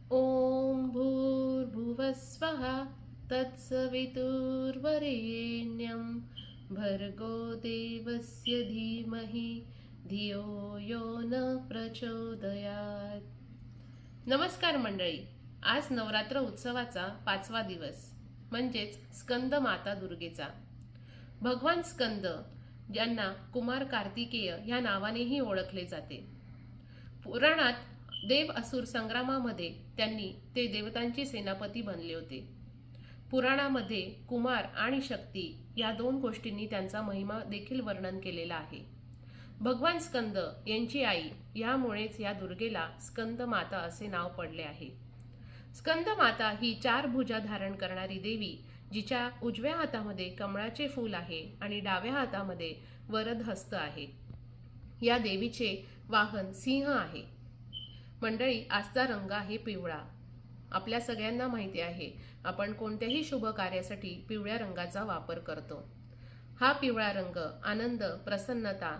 ॐ भूर्भुवस्वः तत्सवितुर्वरेण्यं भर्गो देवस्य धीमहि धियो यो न प्रचोदयात्. नमस्कार मंडळी. आज नवरात्र उत्सवाचा 5वा दिवस म्हणजेच स्कंद माता दुर्गेचा. भगवान स्कंद ज्यांना कुमार कार्तिकेय या नावानेही ओळखले जाते. पुराणात देव असुर संग्रामामध्ये त्यांनी ते देवतांचे सेनापती बनले होते. पुराणामध्ये कुमार आणि शक्ती या दोन गोष्टींनी त्यांचा महिमा देखील वर्णन केलेला आहे. भगवान स्कंद यांची आई यामुळेच या दुर्गेला स्कंद माता असे नाव पडले आहे. स्कंद माता ही 4 भुजा धारण करणारी देवी, जिच्या उजव्या हातामध्ये कमळाचे फूल आहे आणि डाव्या हातामध्ये वरद हस्त आहे. या देवीचे वाहन सिंह आहे. मंडळी, आजचा रंग आहे पिवळा. आपल्या सगळ्यांना माहिती आहे, आपण कोणत्याही शुभ कार्यासाठी पिवळ्या रंगाचा वापर करतो. हा पिवळा रंग आनंद, प्रसन्नता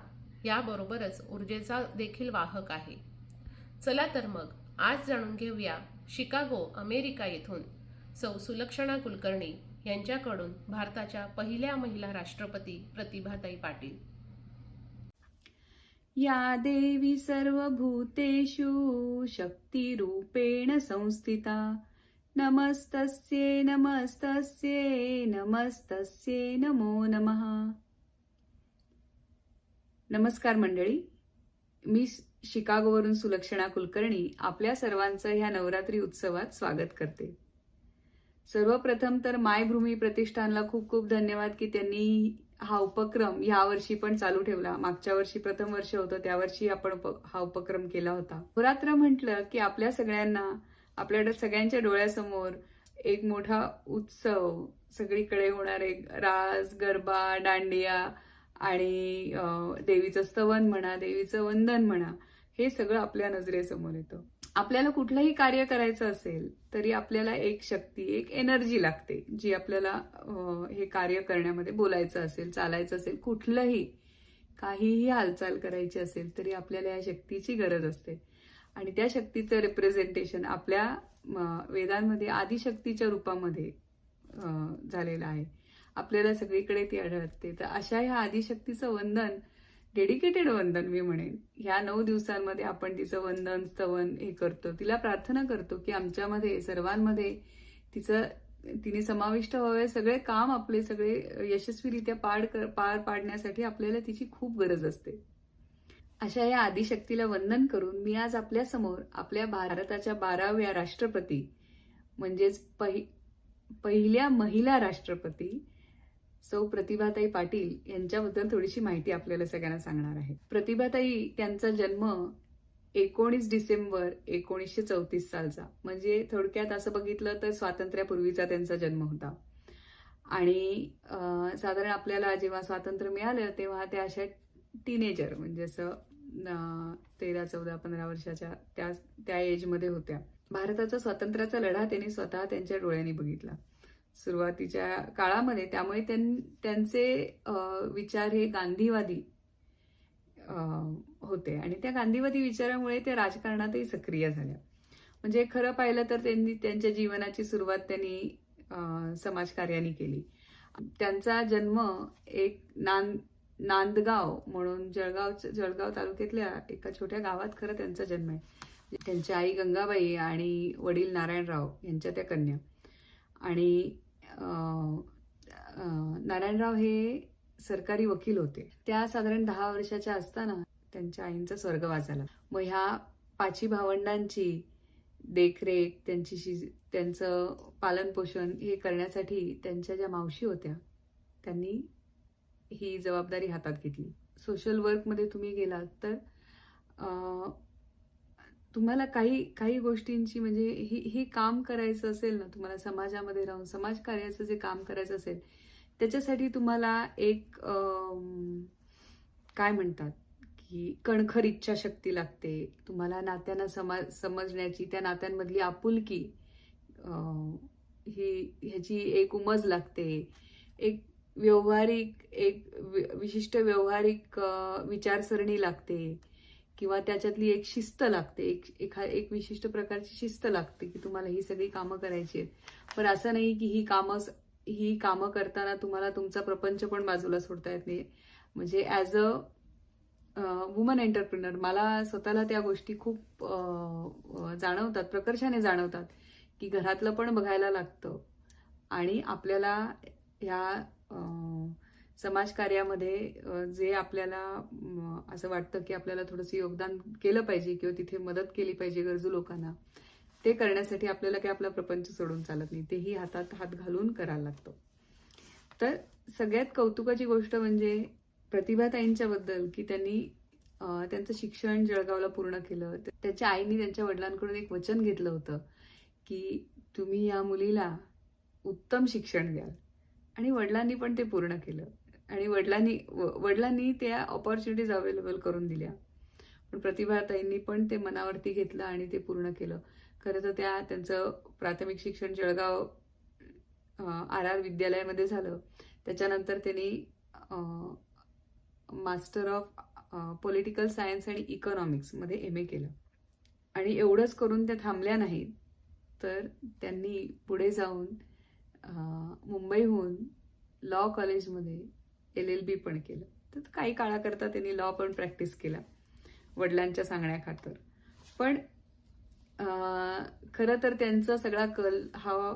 याबरोबरच ऊर्जेचा देखील वाहक आहे. चला तर मग आज जाणून घेऊया शिकागो, अमेरिका येथून सौ सुलक्षणा कुलकर्णी यांच्याकडून भारताच्या पहिल्या महिला राष्ट्रपती प्रतिभाताई पाटील. या देवी सर्वभूतेषु शक्तिरूपेण संस्थिता. नमस्तस्ये नमस्तस्ये नमस्तस्ये नमो नमः. नमस्कार मंडळी, मी शिकागोवरून सुलक्षणा कुलकर्णी आपल्या सर्वांचं ह्या नवरात्री उत्सवात स्वागत करते. सर्वप्रथम तर मायभूमी प्रतिष्ठानला खूप खूप धन्यवाद की त्यांनी हा उपक्रम यावर्षी पण चालू ठेवला. मागच्या वर्षी प्रथम वर्ष होतं, त्यावर्षी आपण हा उपक्रम केला होता. नवरात्र म्हटलं की आपल्या सगळ्यांना, आपल्या सगळ्यांच्या डोळ्यासमोर एक मोठा उत्सव, सगळीकडे होणारे रास, गरबा, दांडिया आणि देवीचं स्तवन म्हणा, देवीचं वंदन म्हणा, हे सगळं आपल्या नजरेसमोर येतं. आपल्याला कुठलंही कार्य करायचं असेल तरी आपल्याला एक शक्ती, एक एनर्जी लागते, जी आपल्याला हे कार्य करण्यामध्ये, बोलायचं असेल, चालायचं असेल, कुठलंही काहीही हालचाल करायची असेल तरी आपल्याला या शक्तीची गरज असते. आणि त्या शक्तीचं रिप्रेझेंटेशन आपल्या वेदांमध्ये आदिशक्तीच्या रूपामध्ये झालेलं आहे. आपल्याला सगळीकडे ती आढळते. तर अशा ह्या आदिशक्तीचं वंदन, डेडिकेटेड वंदन मी म्हणेन, ह्या 9 दिवसांमध्ये आपण तिचं वंदन, स्तवन हे करतो. तिला प्रार्थना करतो की आमच्यामध्ये सर्वांमध्ये तिने समाविष्ट व्हावे. सगळे काम आपले सगळे यशस्वीरित्या पार पाडण्यासाठी आपल्याला तिची खूप गरज असते. अशा या आदिशक्तीला वंदन करून मी आज आपल्या समोर आपल्या भारताच्या 12व्या राष्ट्रपती म्हणजेच पहिल्या महिला राष्ट्रपती सौ प्रतिभाताई पाटील यांच्याबद्दल थोडीशी माहिती आपल्याला सगळ्यांना सांगणार आहे. प्रतिभाताई, त्यांचा जन्म 19 डिसेंबर 1934 सालचा, म्हणजे थोडक्यात असं बघितलं तर स्वातंत्र्यापूर्वीचा त्यांचा जन्म होता. आणि साधारण आपल्याला जेव्हा स्वातंत्र्य मिळालं तेव्हा त्या अशा टीनेजर, म्हणजे असं 13, 14, 15 वर्षाच्या त्या एजमध्ये होत्या. भारताचा स्वातंत्र्याचा लढा त्यांनी स्वतः त्यांच्या डोळ्यांनी बघितला सुरुवातीच्या काळामध्ये. त्यामुळे त्यांचे विचार हे गांधीवादी होते आणि त्या गांधीवादी विचारामुळे ते राजकारणातही सक्रिय झाल्या. म्हणजे खरं पाहिलं तर त्यांनी त्यांच्या जीवनाची सुरुवात त्यांनी समाजकार्याने केली. त्यांचा जन्म एक नांदगाव म्हणून जळगाव तालुक्यातल्या एका छोट्या गावात खरं त्यांचा जन्म आहे. त्यांच्या आई गंगाबाई आणि वडील नारायणराव यांच्या त्या कन्या. आणि नारायणराव हे सरकारी वकील होते. त्या साधारण 10 वर्षाच्या असताना त्यांच्या आईंचा स्वर्गवास झाला. मग ह्या 5 भावंडांची देखरेख, त्यांचं पालनपोषण हे करण्यासाठी त्यांच्या ज्या मावशी होत्या त्यांनी ही जबाबदारी हातात घेतली. सोशल वर्कमध्ये तुम्ही गेलात तर तुम्हाला काही गोष्टींची, म्हणजे ही काम करायचं असेल ना, तुम्हाला समाजामध्ये राहून समाजकार्याचं जे काम करायचं असेल त्याच्यासाठी तुम्हाला एक काय म्हणतात की कणखर इच्छाशक्ती लागते. तुम्हाला नात्यांना समजण्याची, त्या नात्यांमधली आपुलकी ह्याची एक उमज लागते. एक विशिष्ट व्यवहारिक विचारसरणी लागते किंवा त्याच्यातली एक शिस्त लागते, एक विशिष्ट प्रकारची शिस्त लागते की तुम्हाला ही सगळी कामं करायची आहेत. पण असं नाही की ही कामं करताना तुम्हाला तुमचा प्रपंच पण बाजूला सोडता येत नाही. म्हणजे ॲज अ वुमन एंटरप्रिनर मला स्वतःला त्या गोष्टी खूप जाणवतात, प्रकर्षाने जाणवतात की घरातलं पण बघायला लागतं आणि आपल्याला ह्या समाजकार्यामध्ये जे आपल्याला असं वाटतं की आपल्याला थोडंसं योगदान केलं पाहिजे किंवा तिथे मदत केली पाहिजे गरजू लोकांना, ते करण्यासाठी आपल्याला काही आपला प्रपंच सोडून चालत नाही, तेही हातात हात घालून करायला लागतं. तर सगळ्यात कौतुकाची गोष्ट म्हणजे प्रतिभाताईंच्या बद्दल की त्यांनी त्यांचं शिक्षण जळगावला पूर्ण केलं. त्याच्या आईने त्यांच्या वडिलांकडून एक वचन घेतलं होतं की तुम्ही या मुलीला उत्तम शिक्षण द्याल, आणि वडिलांनी पण ते पूर्ण केलं. आणि वडिलांनी त्या ऑपॉर्च्युनिटीज अवेलेबल करून दिल्या. पण प्रतिभाताईंनी पण ते मनावरती घेतलं आणि ते पूर्ण केलं. खरं तर त्यांचं प्राथमिक शिक्षण जळगाव RR विद्यालयामध्ये झालं. त्याच्यानंतर त्यांनी मास्टर ऑफ पॉलिटिकल सायन्स आणि इकॉनॉमिक्स मध्ये MA केलं. आणि एवढंच करून त्या थांबल्या नाहीत, तर त्यांनी पुढे जाऊन मुंबईहून लॉ कॉलेजमध्ये LLB पण केलं. तर काही काळाकरता त्यांनी लॉ पण प्रॅक्टिस केला वडिलांच्या सांगण्याखातर. पण खरं तर त्यांचा सगळा कल हा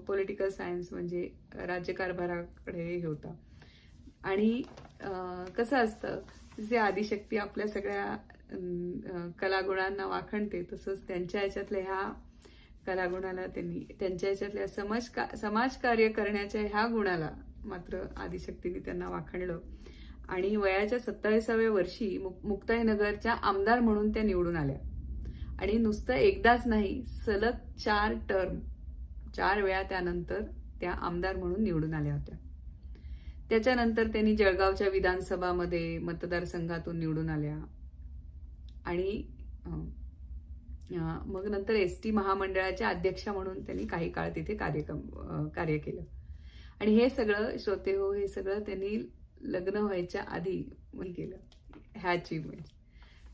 पॉलिटिकल सायन्स म्हणजे राज्यकारभाराकडे हे होता. आणि कसं असतं, जे आदिशक्ती आपल्या सगळ्या कलागुणांना वाखणते, तसंच त्यांच्या याच्यातल्या ह्या कलागुणाला त्यांच्या याच्यातल्या समाजकार्य करण्याच्या ह्या गुणाला मात्र आदिशक्तीने त्यांना वाखणलं. आणि वयाच्या 27व्या वर्षी मुक्ताईनगरच्या आमदार म्हणून त्या निवडून आल्या. आणि नुसतं एकदाच नाही, सलग 4 वेळा त्यानंतर त्या आमदार म्हणून निवडून आल्या होत्या. त्याच्यानंतर त्यांनी जळगावच्या विधानसभामध्ये मतदारसंघातून निवडून आल्या. आणि मग नंतर ST महामंडळाच्या अध्यक्षा म्हणून त्यांनी काही काळ तिथे कार्य केलं. आणि हे सगळं श्रोते हो, हे सगळं त्यांनी लग्न व्हायच्या आधी केलं, ह्या अचीवमेंट.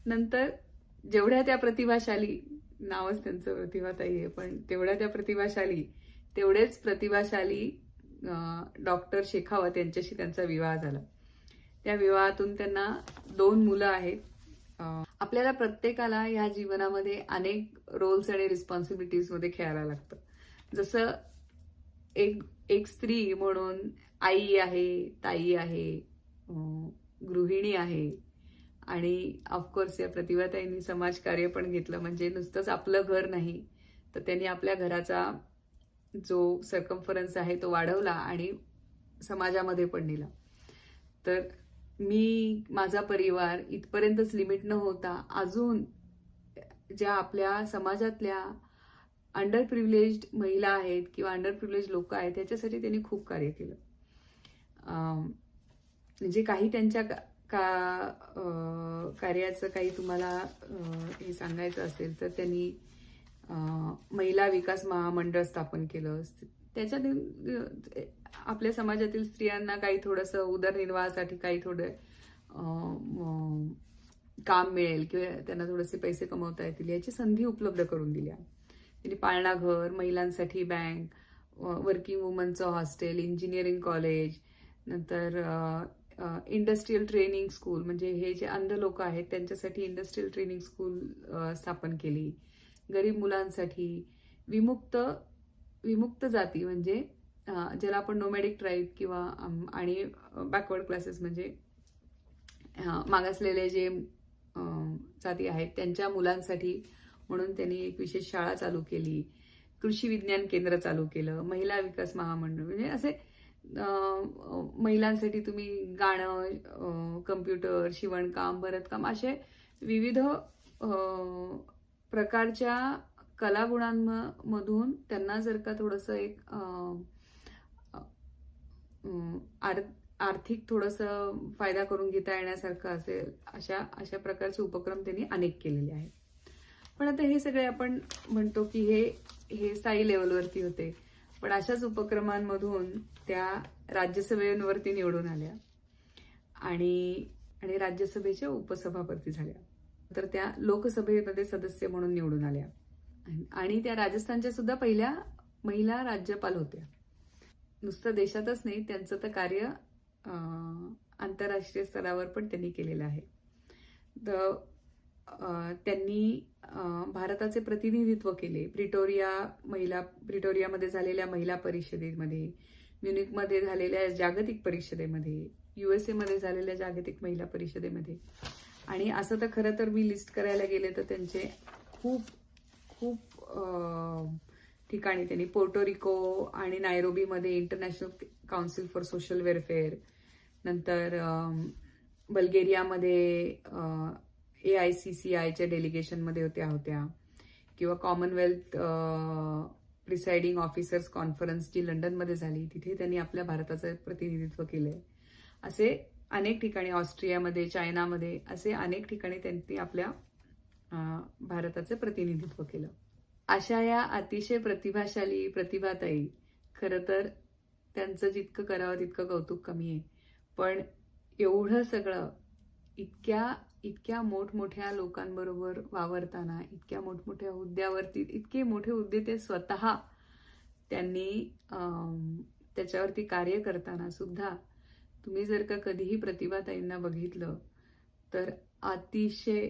नंतर जेवढ्या त्या प्रतिभाशाली, नावच त्यांचं प्रतिभाताई आहे, पण तेवढेच प्रतिभाशाली डॉक्टर शेखावत यांच्याशी त्यांचा विवाह झाला. त्या विवाहातून त्यांना 2 मुलं आहेत. आपल्याला प्रत्येकाला ह्या जीवनामध्ये अनेक रोल्स आणि रिस्पॉन्सिबिलिटीज मध्ये खेळायला लागतं. जसं एक स्त्री म्हणून आई आहे, ताई आहे, गृहिणी आहे. आणि ऑफकोर्स या प्रतिभाताईंनी समाजकार्य पण घेतलं. म्हणजे नुसतंच आपलं घर नाही, तर त्यांनी आपल्या घराचा जो सर्कम्फरन्स आहे तो वाढवला आणि समाजामध्ये पण नेला. तर माझा परिवार इथपर्यंतच लिमिट न होता अजून ज्या आपल्या समाजातल्या अंडर प्रिव्हिलेज्ड महिला आहेत किंवा अंडर प्रिव्हिलेज लोक आहेत, त्याच्यासाठी त्यांनी खूप कार्य केलं. म्हणजे काही त्यांच्या कार्याचं काही तुम्हाला हे सांगायचं असेल तर त्यांनी महिला विकास महामंडळ स्थापन केलं. त्याच्यात आपल्या समाजातील स्त्रियांना काही थोडंसं उदरनिर्वाहासाठी काही थोडं काम मिळेल किंवा त्यांना थोडेसे पैसे कमवता येतील याची संधी उपलब्ध करून दिल्या. त्यांनी पाळणा घर, महिलांसाठी बँक, वर्किंग वुमनचं हॉस्टेल, इंजिनिअरिंग कॉलेज, नंतर इंडस्ट्रियल ट्रेनिंग स्कूल, म्हणजे हे जे अंध लोक आहेत त्यांच्यासाठी इंडस्ट्रियल ट्रेनिंग स्कूल स्थापन केली. गरीब मुलांसाठी, विमुक्त जाती म्हणजे ज्याला आपण नोमॅडिक ट्राईब किंवा आणि बॅकवर्ड क्लासेस म्हणजे मागासलेले जे जाती आहेत त्यांच्या मुलांसाठी म्हणून त्यांनी एक विशेष शाळा चालू केली. कृषी विज्ञान केंद्र चालू केलं. महिला विकास महामंडळ, म्हणजे असे महिलांसाठी तुम्ही गाणं, कम्प्युटर, शिवणकाम, भरतकाम असे विविध प्रकारच्या कलागुणांमधून त्यांना जर का थोडंसं एक आर्थिक थोडंसं फायदा करून घेता येण्यासारखं असेल, अशा प्रकारचे उपक्रम त्यांनी अनेक केलेले आहेत. पण आता हे सगळे आपण म्हणतो की हे स्थायी लेवलवरती होते, पण अशाच उपक्रमांमधून त्या राज्यसभेवरती निवडून आल्या आणि राज्यसभेच्या उपसभापती झाल्या. तर त्या लोकसभेमध्ये सदस्य म्हणून निवडून आल्या आणि त्या राजस्थानच्या सुद्धा पहिल्या महिला राज्यपाल होत्या. नुसतं देशातच नाही, त्यांचं तर कार्य आंतरराष्ट्रीय स्तरावर पण त्यांनी केलेलं आहे. तर त्यांनी भारताचे प्रतिनिधित्व केले प्रिटोरियामध्ये झालेल्या महिला परिषदेमध्ये, म्युनिकमध्ये झालेल्या जागतिक परिषदेमध्ये, USA मध्ये झालेल्या जागतिक महिला परिषदेमध्ये. आणि असं तर खरं तर मी लिस्ट करायला गेले तर त्यांचे खूप खूप ठिकाणी त्यांनी पोर्टोरिको आणि नायरोबीमध्ये international council for social welfare, नंतर बल्गेरियामध्ये AICCIच्या डेलिगेशनमध्ये होत्या, किंवा कॉमनवेल्थ प्रिसाइडिंग ऑफिसर्स कॉन्फरन्स जी लंडनमध्ये झाली तिथे त्यांनी आपल्या भारताचं प्रतिनिधित्व केलंय. असे अनेक ठिकाणी, ऑस्ट्रियामध्ये, चायनामध्ये, असे अनेक ठिकाणी त्यांनी आपल्या भारताचं प्रतिनिधित्व केलं. अशा या अतिशय प्रतिभाशाली प्रतिभाताई, खरं तर त्यांचं जितकं करावं तितकं कौतुक कमी आहे. पण एवढं सगळं इतक्या मोठमोठ्या लोकांबरोबर वावरताना, इतक्या मोठमोठ्या हुद्द्यावरती, इतके मोठे हुद्दे ते स्वतः त्यांनी त्याच्यावरती कार्य करताना सुद्धा तुम्ही जर का कधीही प्रतिभाताईंना बघितलं तर अतिशय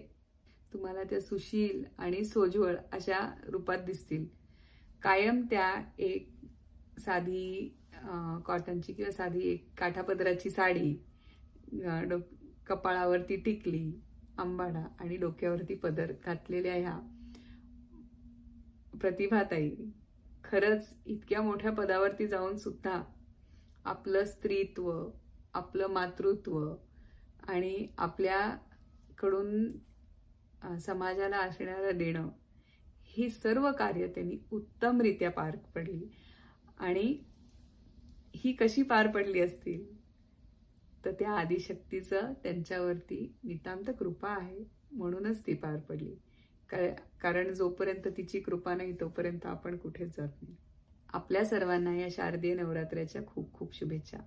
तुम्हाला त्या सुशील आणि सोज्वळ अशा रूपात दिसतील. कायम त्या एक साधी कॉटनची किंवा साधी एक काठापदराची साडी, कपाळावरती टिकली, अंबाडा आणि डोक्यावरती पदर घातलेल्या ह्या प्रतिभाताई खरंच इतक्या मोठ्या पदावरती जाऊन सुद्धा आपलं स्त्रीत्व, आपलं मातृत्व आणि आपल्याकडून समाजाला असणारं देणं, ही सर्व कार्य त्यांनी उत्तमरित्या पार पडली. आणि ही कशी पार पडली असतील तर त्या आदिशक्तीचं त्यांच्यावरती नितांत कृपा आहे, म्हणूनच ती पार पडली. कारण जोपर्यंत तिची कृपा नाही तोपर्यंत आपण कुठेच जात नाही. आपल्या सर्वांना या शारदीय नवरात्राच्या खूप खूप शुभेच्छा.